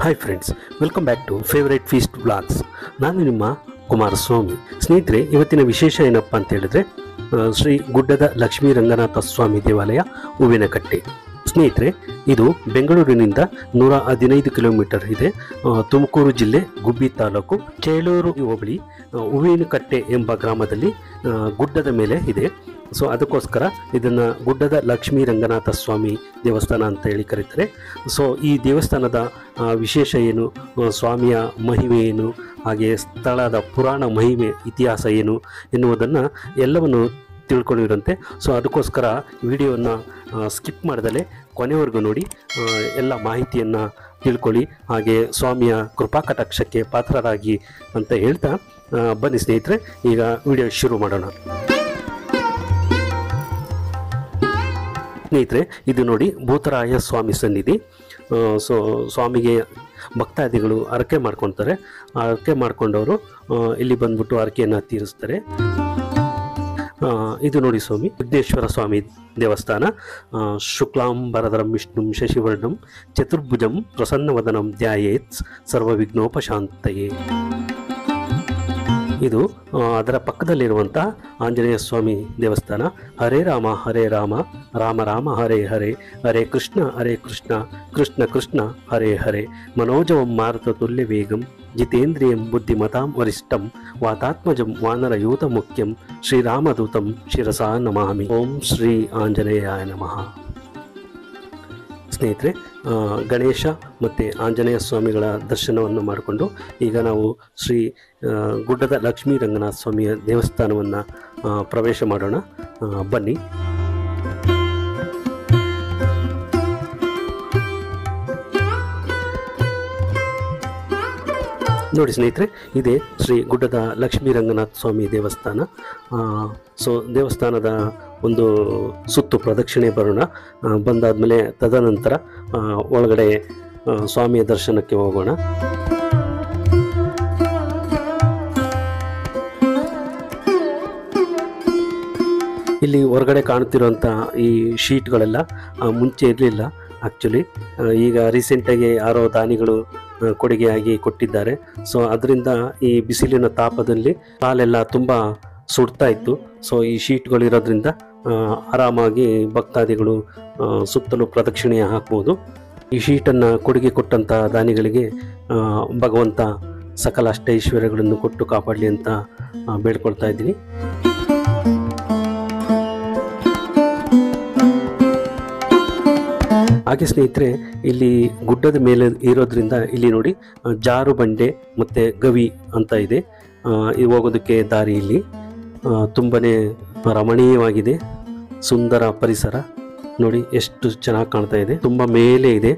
Hi friends, welcome back to favourite feast vlogs. ನಾನು ನಿಮ್ಮ ಕುಮಾರಸ್ವಾಮಿ. ಸ್ನೇಹಿತರೆ, ಇವತ್ತಿನ ವಿಶೇಷ ಏನಪ್ಪ ಅಂತ ಹೇಳಿದ್ರೆ ಶ್ರೀ ಗುಡ್ಡದ ಲಕ್ಷ್ಮೀ ರಂಗನಾಥ ಸ್ವಾಮಿ ದೇವಾಲಯ ಹೂವಿನಕಟ್ಟೆ. ಸ್ನೇಹಿತರೆ, ಇದು ಬೆಂಗಳೂರಿನಿಂದ 115 ಕಿಲೋಮೀಟರ್ ಇದೆ. ತುಮಕೂರು ಜಿಲ್ಲೆ ಗುಬ್ಬಿ ತಾಲೂಕು ಚೇಳೂರು ಹೋಬಳಿ ಹೂವಿನಕಟ್ಟೆ ಎಂಬ ಗ್ರಾಮದಲ್ಲಿ ಗುಡ್ಡದ ಮೇಲೆ ಇದೆ. ಸೊ ಅದಕ್ಕೋಸ್ಕರ ಇದನ್ನು ಗುಡ್ಡದ ಲಕ್ಷ್ಮೀ ರಂಗನಾಥ ಸ್ವಾಮಿ ದೇವಸ್ಥಾನ ಅಂತ ಹೇಳಿ ಕರೀತಾರೆ. ಸೊ ಈ ದೇವಸ್ಥಾನದ ವಿಶೇಷ ಏನು, ಸ್ವಾಮಿಯ ಮಹಿಮೆ ಏನು, ಹಾಗೆ ಸ್ಥಳದ ಪುರಾಣ ಮಹಿಮೆ ಇತಿಹಾಸ ಏನು ಎನ್ನುವುದನ್ನು ಎಲ್ಲವನ್ನು ತಿಳ್ಕೊಂಡಿರಂತೆ. ಸೊ ಅದಕ್ಕೋಸ್ಕರ ವಿಡಿಯೋವನ್ನು ಸ್ಕಿಪ್ ಮಾಡ್ದಲೇ ಕೊನೆವರೆಗೂ ನೋಡಿ, ಎಲ್ಲ ಮಾಹಿತಿಯನ್ನು ತಿಳ್ಕೊಳ್ಳಿ, ಹಾಗೆ ಸ್ವಾಮಿಯ ಕೃಪಾ ಕಟಾಕ್ಷಕ್ಕೆ ಪಾತ್ರರಾಗಿ ಅಂತ ಹೇಳ್ತಾ ಬನ್ನಿ ಸ್ನೇಹಿತರೆ, ಈಗ ವಿಡಿಯೋ ಶುರು ಮಾಡೋಣ. ಸ್ನೇಹಿತರೆ, ಇದು ನೋಡಿ ಭೂತರಾಯ ಸ್ವಾಮಿ ಸನ್ನಿಧಿ. ಸೊ ಸ್ವಾಮಿಗೆ ಭಕ್ತಾದಿಗಳು ಹರಕೆ ಮಾಡ್ಕೊತಾರೆ. ಹರಕೆ ಮಾಡ್ಕೊಂಡವರು ಇಲ್ಲಿ ಬಂದ್ಬಿಟ್ಟು ಹರಕೆಯನ್ನು ತೀರಿಸ್ತಾರೆ. ಇದು ನೋಡಿ ಸ್ವಾಮಿ ಸಿದ್ದೇಶ್ವರ ಸ್ವಾಮಿ ದೇವಸ್ಥಾನ. ಶುಕ್ಲಾಂಬರಧರಂ ವಿಷ್ಣುಂ ಶಶಿವರ್ಣಂ ಚತುರ್ಭುಜಂ ಪ್ರಸನ್ನವದನಂ ಧ್ಯಾಯೇತ್ ಸರ್ವವಿಘ್ನೋಪಶಾಂತಯೇ. ಇದು ಅದರ ಪಕ್ಕದಲ್ಲಿರುವಂಥ ಆಂಜನೇಯ ಸ್ವಾಮಿ ದೇವಸ್ಥಾನ. ಹರೇ ರಾಮ ರಾಮ ರಾಮ ಹರೇ ಹರೇ, ಹರೇ ಕೃಷ್ಣ ಕೃಷ್ಣ ಕೃಷ್ಣ ಹರೇ ಹರೇ. ಮನೋಜವಂ ಮಾರುತ ತುಲ್ಯ ವೇಗಂ ಜಿತೇಂದ್ರಿಯಂ ಬುದ್ಧಿಮತಾಂ ವರಿಷ್ಠಂ ವಾತಾತ್ಮಜಂ ವಾನರಯೂತ ಮುಖ್ಯಂ ಶ್ರೀರಾಮದೂತಂ ಶಿರಸಾ ನಮಾಮಿ. ಓಂ ಶ್ರೀ ಆಂಜನೇಯಾಯ ನಮಃ. ಸ್ನೇಹಿತರೆ, ಗಣೇಶ ಮತ್ತು ಆಂಜನೇಯ ಸ್ವಾಮಿಗಳ ದರ್ಶನವನ್ನು ಮಾಡಿಕೊಂಡು ಈಗ ನಾವು ಶ್ರೀ ಗುಡ್ಡದ ಲಕ್ಷ್ಮೀ ರಂಗನಾಥ ಸ್ವಾಮಿಯ ದೇವಸ್ಥಾನವನ್ನು ಪ್ರವೇಶ ಮಾಡೋಣ. ಬನ್ನಿ. ನೋಡಿ ಸ್ನೇಹಿತರೆ, ಇದೇ ಶ್ರೀ ಗುಡ್ಡದ ಲಕ್ಷ್ಮೀ ರಂಗನಾಥ ಸ್ವಾಮಿ ದೇವಸ್ಥಾನ. ಸೊ ದೇವಸ್ಥಾನದ ಒಂದು ಸುತ್ತು ಪ್ರದಕ್ಷಿಣೆ ಬರೋಣ. ಬಂದಾದಮೇಲೆ ತದನಂತರ ಒಳಗಡೆ ಸ್ವಾಮಿಯ ದರ್ಶನಕ್ಕೆ ಹೋಗೋಣ. ಇಲ್ಲಿ ಹೊರಗಡೆ ಕಾಣುತ್ತಿರುವಂಥ ಈ ಶೀಟ್ಗಳೆಲ್ಲ ಮುಂಚೆ ಇರಲಿಲ್ಲ ಆ್ಯಕ್ಚುಲಿ. ಈಗ ರೀಸೆಂಟಾಗಿ ಯಾರೋ ದಾನಿಗಳು ಕೊಡುಗೆಯಾಗಿ ಕೊಟ್ಟಿದ್ದಾರೆ. ಸೊ ಅದರಿಂದ ಈ ಬಿಸಿಲಿನ ತಾಪದಲ್ಲಿ ಕಾಲೆಲ್ಲ ತುಂಬ ಸುಡ್ತಾ ಇತ್ತು. ಸೊ ಈ ಶೀಟ್ಗಳು ಇರೋದ್ರಿಂದ ಆರಾಮಾಗಿ ಭಕ್ತಾದಿಗಳು ಸುತ್ತಲೂ ಪ್ರದಕ್ಷಿಣೆ ಹಾಕ್ಬೋದು. ಈ ಶೀಟನ್ನು ಕೊಡುಗೆ ಕೊಟ್ಟಂಥ ದಾನಿಗಳಿಗೆ ಭಗವಂತ ಸಕಲ ಅಷ್ಟೈಶ್ವರ್ಯಗಳನ್ನು ಕೊಟ್ಟು ಕಾಪಾಡಲಿ ಅಂತ ಬೇಡ್ಕೊಳ್ತಾ ಇದ್ದೀನಿ. ಹಾಗೆ ಸ್ನೇಹಿತರೆ, ಇಲ್ಲಿ ಗುಡ್ಡದ ಮೇಲೆ ಇರೋದ್ರಿಂದ ಇಲ್ಲಿ ನೋಡಿ ಜಾರು ಬಂಡೆ ಮತ್ತು ಗವಿ ಅಂತ ಇದೆ. ಇದು ಹೋಗೋದಕ್ಕೆ ದಾರಿ ಇಲ್ಲಿ ತುಂಬನೇ ರಮಣೀಯವಾಗಿದೆ. ಸುಂದರ ಪರಿಸರ ನೋಡಿ, ಎಷ್ಟು ಚೆನ್ನಾಗಿ ಕಾಣ್ತಾ ಇದೆ. ತುಂಬ ಮೇಲೆ ಇದೆ,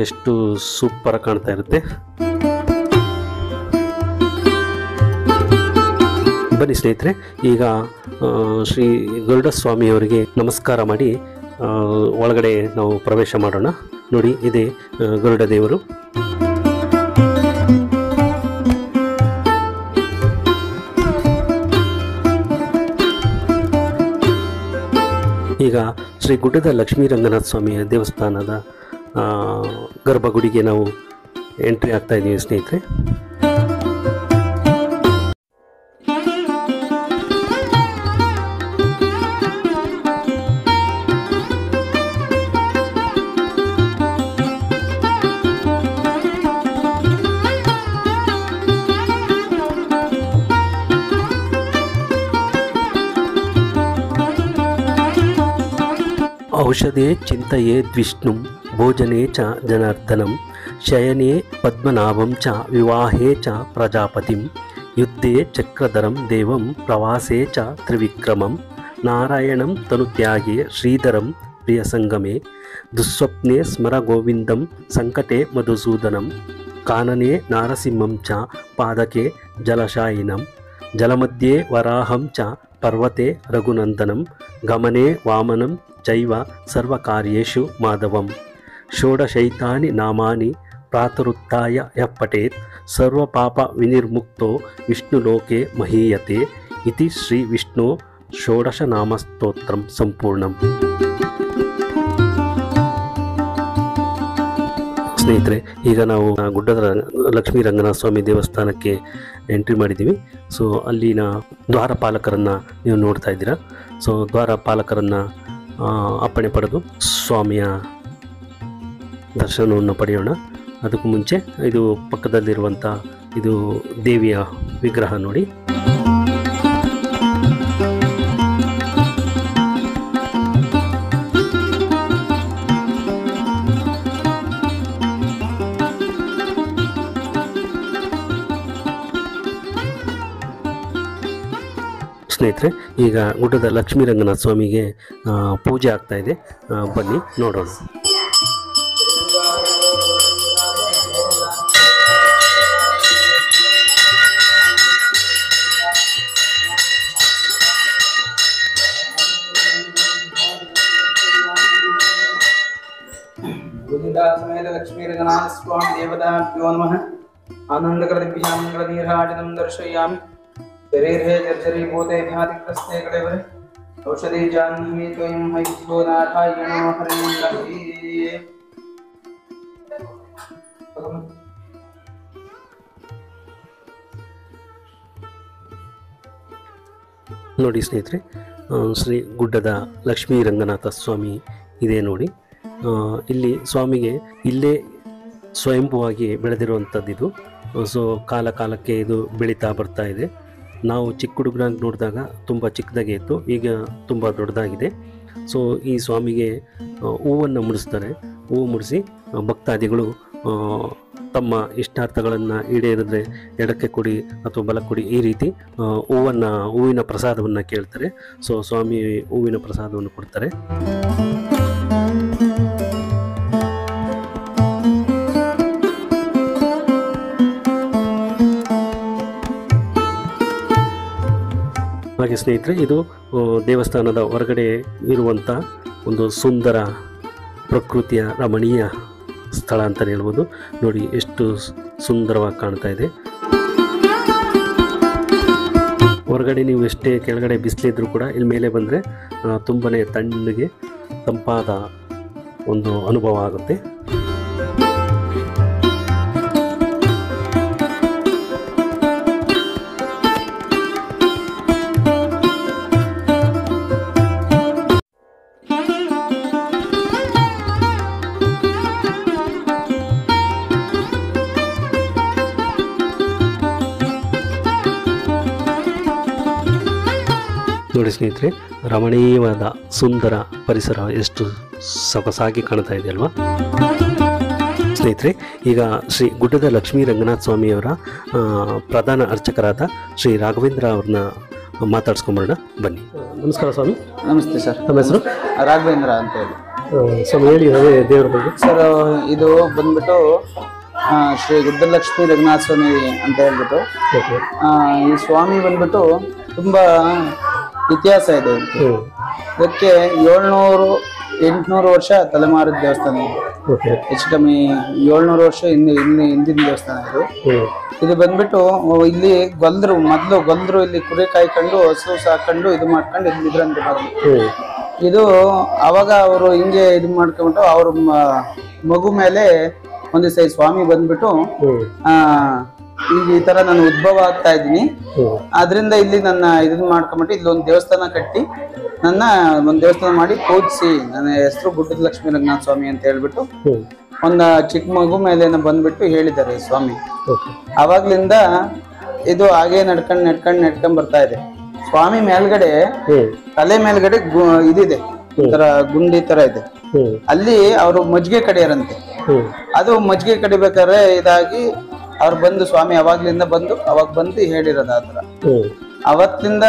ಎಷ್ಟು ಸೂಪರ್ ಕಾಣ್ತಾ ಇರುತ್ತೆ. ಬನ್ನಿ ಸ್ನೇಹಿತರೆ, ಈಗ ಶ್ರೀ ಗರುಡ ಸ್ವಾಮಿಯವರಿಗೆ ನಮಸ್ಕಾರ ಮಾಡಿ ಒಳಗಡೆ ನಾವು ಪ್ರವೇಶ ಮಾಡೋಣ. ನೋಡಿ, ಇದೇ ಗರುಡ ದೇವರು. ಈಗ ಶ್ರೀ ಗುಡ್ಡದ ಲಕ್ಷ್ಮೀ ರಂಗನಾಥ ಸ್ವಾಮಿಯ ದೇವಸ್ಥಾನದ ಗರ್ಭಗುಡಿಗೆ ನಾವು ಎಂಟ್ರಿ ಆಗ್ತಾ ಇದ್ದೀವಿ ಸ್ನೇಹಿತರೆ. ಔಷಧೇ ಚಿಂತೆಯೇ ದ್ವಿಷ್ಣುಂ ಭೋಜನೆ ಚ ಜನಾರ್ದನಂ ಶಯನೆ ಪದ್ಮನಾಭಂ ಚ ವಿವಾಹೇ ಚ ಪ್ರಜಾಪತಿಂ ಯುದ್ಧೇ ಚಕ್ರಧರಂ ದೇವಂ ಪ್ರವಾಸೇ ಚ ತ್ರಿವಿಕ್ರಮಂ ನಾರಾಯಣಂ ತನುತ್ಯಾಗೆ ಶ್ರೀಧರಂ ಪ್ರಿಯಸಂಗಮೇ ದುಸ್ವಪ್ನೆ ಸ್ಮರ ಗೋವಿಂದಂ ಸಂಕಟೆ ಮಧುಸೂದನಂ ಕಾನನೆ ನಾರಸಿಂಹಂ ಚ ಪಾದಕೆ ಜಲಶಾಯಿನಂ ಜಲಮಧ್ಯೆ ವರಾಹಂ ಚ ಪರ್ವತೆ ರಘುನಂದನಂ ಗಮನೆ ವಾಮನಂ ಚೈವ ಸರ್ವಕಾರ್ಯೇಷು ಮಾಧವಂ ಷೋಡಶೈತಾನಿ ನಾಮಾನಿ ಪ್ರಾತರುತ್ಥಾಯ ಯಃ ಪಠೇತ್ ಸರ್ವಪಾಪ ವಿನಿರ್ಮುಕ್ತೋ ವಿಷ್ಣುಲೋಕೆ ಮಹೀಯತೆ ಇತಿ ಶ್ರೀ ವಿಷ್ಣು ಷೋಡಶನಾಮಸ್ತೋತ್ರಂ ಸಂಪೂರ್ಣಂ. ಸ್ನೇಹಿತರೆ, ಈಗ ನಾವು ಗುಡ್ಡದ ಲಕ್ಷ್ಮೀ ರಂಗನಾಥ ಸ್ವಾಮಿ ದೇವಸ್ಥಾನಕ್ಕೆ ಎಂಟ್ರಿ ಮಾಡಿದ್ದೀವಿ. ಸೊ ಅಲ್ಲಿನ ದ್ವಾರಪಾಲಕರನ್ನು ನೀವು ನೋಡ್ತಾ ಇದ್ದೀರಾ. ಸೊ ದ್ವಾರಪಾಲಕರನ್ನು ಅಪ್ಪಣೆ ಪಡೆದು ಸ್ವಾಮಿಯ ದರ್ಶನವನ್ನು ಪಡೆಯೋಣ. ಅದಕ್ಕೂ ಮುಂಚೆ ಇದು ಪಕ್ಕದಲ್ಲಿರುವಂಥ ಇದು ದೇವಿಯ ವಿಗ್ರಹ ನೋಡಿ. ಸ್ನೇಹಿತರೆ, ಈಗ ಗುಡ್ಡದ ಲಕ್ಷ್ಮೀ ರಂಗನಾಥ ಸ್ವಾಮಿಗೆ ಪೂಜೆ ಆಗ್ತಾ ಇದೆ. ಬನ್ನಿ ನೋಡೋಣ. ಸಮೇತ ಲಕ್ಷ್ಮೀ ರಂಗನಾಥ ಸ್ವಾಮಿ ದೇವತಾಭ್ಯೋ ನಮಃ. ಆನಂದಕರ ದಿವ್ಯಾಂಗಳ ನೀರಾಜನಂ ದರ್ಶಯಾಮಿ. ಶರೀರೇ ಜರ್ಜರೀಭೂತೆ ವ್ಯಾಧಿಗ್ರಸ್ತೆ ಕಳೆವರೆ ಔಷಧಿ ಜಾಹ್ನವಿ ತ್ವಯಂ ಹೈಭೋ ನಾಥಾಯ ನಮೋ ಹರಿಮಂಗಲೇ. ನೋಡಿ ಸ್ನೇಹಿತರೆ, ಶ್ರೀ ಗುಡ್ಡದ ಲಕ್ಷ್ಮೀ ರಂಗನಾಥ ಸ್ವಾಮಿ ಇದೆ ನೋಡಿ. ಇಲ್ಲಿ ಸ್ವಾಮಿಗೆ ಇಲ್ಲೇ ಸ್ವಯಂಭೂವಾಗಿ ಬೆಳೆದಿರುವಂಥದ್ದು ಇದು. ಸೊ ಕಾಲ ಕಾಲಕ್ಕೆ ಇದು ಬೆಳೀತಾ ಬರ್ತಾ ಇದೆ. ನಾವು ಚಿಕ್ಕ ಹುಡುಗರಾಗಿ ನೋಡಿದಾಗ ತುಂಬ ಚಿಕ್ಕದಾಗೆ ಇತ್ತು, ಈಗ ತುಂಬ ದೊಡ್ಡದಾಗಿದೆ. ಸೊ ಈ ಸ್ವಾಮಿಗೆ ಹೂವನ್ನು ಮುಡಿಸ್ತಾರೆ. ಹೂವು ಮುಡಿಸಿ ಭಕ್ತಾದಿಗಳು ತಮ್ಮ ಇಷ್ಟಾರ್ಥಗಳನ್ನು ಈಡೇರಿದ್ರೆ ಎಡಕ್ಕೆ ಕೊಡಿ ಅಥವಾ ಬಲಕ್ಕೆ ಕೊಡಿ, ಈ ರೀತಿ ಹೂವಿನ ಪ್ರಸಾದವನ್ನು ಕೇಳ್ತಾರೆ. ಸೊ ಸ್ವಾಮಿ ಹೂವಿನ ಪ್ರಸಾದವನ್ನು ಕೊಡ್ತಾರೆ. ಹಾಗೆ ಸ್ನೇಹಿತರೆ, ಇದು ದೇವಸ್ಥಾನದ ಹೊರಗಡೆ ಇರುವಂಥ ಒಂದು ಸುಂದರ ಪ್ರಕೃತಿಯ ರಮಣೀಯ ಸ್ಥಳ ಅಂತಲೇ ಹೇಳ್ಬೋದು. ನೋಡಿ ಎಷ್ಟು ಸುಂದರವಾಗಿ ಕಾಣ್ತಾ ಇದೆ. ಹೊರಗಡೆ ನೀವು ಎಷ್ಟೇ ಕೆಳಗಡೆ ಬಿಸಿಲಿದ್ರೂ ಕೂಡ ಇಲ್ಲಿ ಮೇಲೆ ಬಂದರೆ ತುಂಬಾ ತಣ್ಣಗೆ ತಂಪಾದ ಒಂದು ಅನುಭವ ಆಗುತ್ತೆ. ನೋಡಿ ಸ್ನೇಹಿತರೆ, ರಮಣೀಯವಾದ ಸುಂದರ ಪರಿಸರ ಎಷ್ಟು ಸೊಗಸಾಗಿ ಕಾಣ್ತಾ ಇದೆ ಅಲ್ವಾ ಸ್ನೇಹಿತರೆ. ಈಗ ಶ್ರೀ ಗುಡ್ಡದ ಲಕ್ಷ್ಮೀ ರಂಗನಾಥ ಸ್ವಾಮಿಯವರ ಪ್ರಧಾನ ಅರ್ಚಕರಾದ ಶ್ರೀ ರಾಘವೇಂದ್ರ ಅವ್ರನ್ನ ಮಾತಾಡ್ಸ್ಕೊಂಬರೋಣ, ಬನ್ನಿ. ನಮಸ್ಕಾರ ಸ್ವಾಮಿ. ನಮಸ್ತೆ ಸರ್. ನಮ್ಮ ಹೆಸರು ರಾಘವೇಂದ್ರ ಅಂತ ಹೇಳಿ. ಸ್ವಾಮಿ ಹೇಳಿ, ಅದೇ ದೇವರ ಬಗ್ಗೆ. ಸರ್, ಇದು ಬಂದ್ಬಿಟ್ಟು ಶ್ರೀ ಗುಡ್ಡಲಕ್ಷ್ಮೀ ರಂಗನಾಥ ಸ್ವಾಮಿ ಅಂತ ಹೇಳ್ಬಿಟ್ಟು, ಈ ಸ್ವಾಮಿ ಬಂದ್ಬಿಟ್ಟು ತುಂಬಾ ಇತಿಹಾಸ ಇದೆ. ಇದಕ್ಕೆ 700-800 ವರ್ಷ ತಲೆಮಾರಿದ ದೇವಸ್ಥಾನ. ಹೆಚ್ಚು ಕಮ್ಮಿ 700 ವರ್ಷ ಹಿಂದಿನ ದೇವಸ್ಥಾನ ಇದು. ಇದು ಬಂದ್ಬಿಟ್ಟು ಇಲ್ಲಿ ಮೊದಲು ಇಲ್ಲಿ ಕುರಿ ಕಾಯ್ಕೊಂಡು ಹಸು ಸಾಕೊಂಡು ಇದು ಮಾಡ್ಕೊಂಡು ಇದ್ರಂತೆ ಮೊದಲು. ಇದು ಅವಾಗ ಅವರು ಹಿಂಗೆ ಇದು ಮಾಡ್ಕೊಂಡ್ಬಿಟ್ಟು ಅವ್ರ ಮಗು ಮೇಲೆ ಒಂದ್ ದಿವಸ ಸ್ವಾಮಿ ಬಂದ್ಬಿಟ್ಟು ಈಗ ಈ ತರ ನಾನು ಉದ್ಭವ ಆಗ್ತಾ ಇದ್ದೀನಿ, ಆದ್ರಿಂದ ಇಲ್ಲಿ ನನ್ನ ಇದನ್ನ ಮಾಡ್ಕೊಂಬಿಟ್ಟು ಇಲ್ಲಿ ಒಂದು ದೇವಸ್ಥಾನ ಕಟ್ಟಿ ಒಂದ್ ದೇವಸ್ಥಾನ ಮಾಡಿ ಪೂಜಿಸಿ, ನನ್ನ ಹೆಸರು ಗುಡ್ಡದ ಲಕ್ಷ್ಮೀ ರಂಗನಾಥ ಸ್ವಾಮಿ ಅಂತ ಹೇಳ್ಬಿಟ್ಟು ಒಂದ ಚಿಕ್ಕ ಮಗು ಮೇಲೆ ಬಂದ್ಬಿಟ್ಟು ಹೇಳಿದ್ದಾರೆ ಸ್ವಾಮಿ. ಅವಾಗ್ಲಿಂದ ಇದು ಹಾಗೆ ನಡ್ಕೊಂಡ್ ಬರ್ತಾ ಇದೆ. ಸ್ವಾಮಿ ಮೇಲ್ಗಡೆ ತಲೆ ಮೇಲ್ಗಡೆ ಇದಿದೆ, ಒಂಥರ ಗುಂಡಿ ತರ ಇದೆ. ಅಲ್ಲಿ ಅವರು ಮಜ್ಜಿಗೆ ಕಡಿಯಾರಂತೆ. ಅದು ಮಜ್ಜಿಗೆ ಕಡಿಬೇಕಾದ್ರೆ ಇದಾಗಿ ಅವ್ರು ಬಂದು ಸ್ವಾಮಿ ಅವಾಗ್ಲಿಂದ ಅವಾಗ ಬಂದು ಹೇಳಿರೋದು. ಆತರ ಅವತ್ತಿಂದ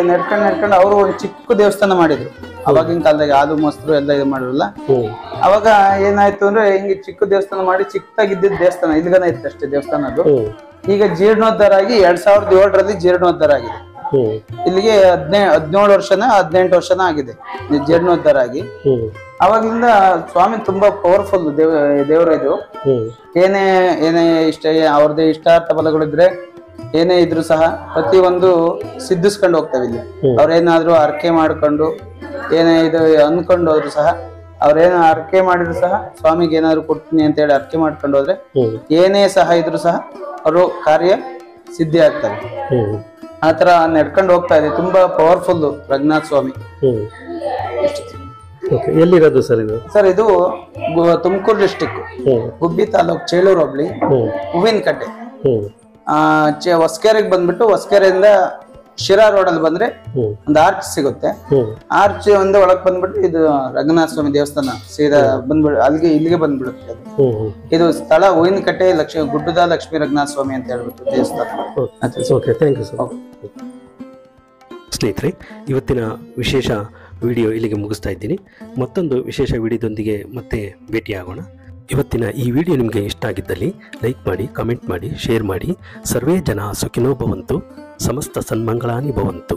ನಡ್ಕೊಂಡ್ ಅವರು ಒಂದು ಚಿಕ್ಕ ದೇವಸ್ಥಾನ ಮಾಡಿದ್ರು. ಅವಾಗಿನ ಕಾಲದಾಗ ಹಾಲು ಮೊಸರು ಎಲ್ಲ ಇದು ಮಾಡಿರಲ್ಲ. ಅವಾಗ ಏನಾಯ್ತು ಅಂದ್ರೆ ಹಿಂಗೆ ಚಿಕ್ಕ ದೇವಸ್ಥಾನ ಮಾಡಿ ಚಿಕ್ಕದಾಗಿದ್ದ ದೇವಸ್ಥಾನ ಇಲ್ಲಿಗನ ಇತ್ತು ಅಷ್ಟೇ ದೇವಸ್ಥಾನ. ಅದು ಈಗ ಜೀರ್ಣೋದ್ಧಾರ ಆಗಿ 2007ರಲ್ಲಿ ಜೀರ್ಣೋದ್ಧಾರ ಆಗಿದೆ. ಇಲ್ಲಿಗೆ 18 ವರ್ಷನ ಆಗಿದೆ ಜೀರ್ಣೋದ್ಧಾರ ಆಗಿ. ಅವಾಗಿಂದ ಸ್ವಾಮಿ ತುಂಬಾ ಪವರ್ಫುಲ್ ದೇವರ. ಇದು ಏನೇ ಅವ್ರದ್ದು ಇಷ್ಟಾರ್ಥ ಫಲಗಳಿದ್ರೆ ಏನೇ ಇದ್ರು ಸಹ ಪ್ರತಿಯೊಂದು ಸಿದ್ಧಿಸ್ಕೊಂಡು ಹೋಗ್ತವೆ. ಇಲ್ಲಿ ಅವ್ರೇನಾದ್ರು ಅರ್ಕೆ ಮಾಡ್ಕೊಂಡು ಏನೇ ಇದು ಅನ್ಕೊಂಡು ಹೋದ್ರು ಸಹ ಅವ್ರೇನು ಅರ್ಕೆ ಮಾಡಿದ್ರು ಸಹ ಸ್ವಾಮಿಗೆ ಏನಾದ್ರು ಕೊಡ್ತೀನಿ ಅಂತ ಹೇಳಿ ಅರ್ಕೆ ಮಾಡ್ಕೊಂಡು ಹೋದ್ರೆ ಏನೇ ಸಹ ಇದ್ರು ಸಹ ಅವರು ಕಾರ್ಯ ಸಿದ್ಧಿ ಆಗ್ತಾರೆ. ಆತರ ನಡ್ಕೊಂಡು ಹೋಗ್ತಾ ಇದೆ. ತುಂಬಾ ಪವರ್ಫುಲ್ ರಂಗನಾಥ ಸ್ವಾಮಿ. ಎಲ್ಲಿರೋದು ಸರ್ ಇದು? ಸರ್ ಇದು ತುಮಕೂರು ಡಿಸ್ಟಿಕ್ ಗುಬ್ಬಿ ತಾಲೂಕ್ ಚೇಳೂರು ಹೋಬಳಿ ಹೂವಿನಕಟ್ಟೆ. ಹೊಸಕೆರೆಗೆ ಬಂದ್ಬಿಟ್ಟು ಹೊಸಕೆರೆಯಿಂದ ಶಿರಾ ರೋಡ್ ಅಲ್ಲಿ ಬಂದ್ರೆ ಒಂದು ಆರ್ಚ್ ಸಿಗುತ್ತೆ. ಆರ್ಚ್ ಒಂದು ಒಳಗ್ ಬಂದ್ಬಿಟ್ಟು ಇದು ರಂಗನಾಥ ಸ್ವಾಮಿ ದೇವಸ್ಥಾನ ಸೀದಾ ಬಂದ್ಬಿಟ್ಟು ಇಲ್ಲಿಗೆ ಬಂದ್ಬಿಡುತ್ತೆ. ಇದು ಸ್ಥಳ ಹೂವಿನಕಟ್ಟೆ ಗುಡ್ಡದ ಲಕ್ಷ್ಮೀ ರಂಗನಾಥ ಸ್ವಾಮಿ ಅಂತ ಹೇಳ್ಬಿಟ್ಟು ದೇವಸ್ಥಾನ. ಸ್ನೇಹಿತರೆ, ಇವತ್ತಿನ ವಿಶೇಷ ವಿಡಿಯೋ ಇಲ್ಲಿಗೆ ಮುಗಿಸ್ತಾ ಇದ್ದೀನಿ. ಮತ್ತೊಂದು ವಿಶೇಷ ವಿಡಿಯೋದೊಂದಿಗೆ ಮತ್ತೆ ಭೇಟಿಯಾಗೋಣ. ಇವತ್ತಿನ ಈ ವಿಡಿಯೋ ನಿಮಗೆ ಇಷ್ಟ ಆಗಿದ್ದಲ್ಲಿ ಲೈಕ್ ಮಾಡಿ, ಕಮೆಂಟ್ ಮಾಡಿ, ಶೇರ್ ಮಾಡಿ. ಸರ್ವೇ ಜನ ಸುಖಿನೋ ಭವಂತು, ಸಮಸ್ತ ಸನ್ಮಂಗಳಾನಿ ಭವಂತು.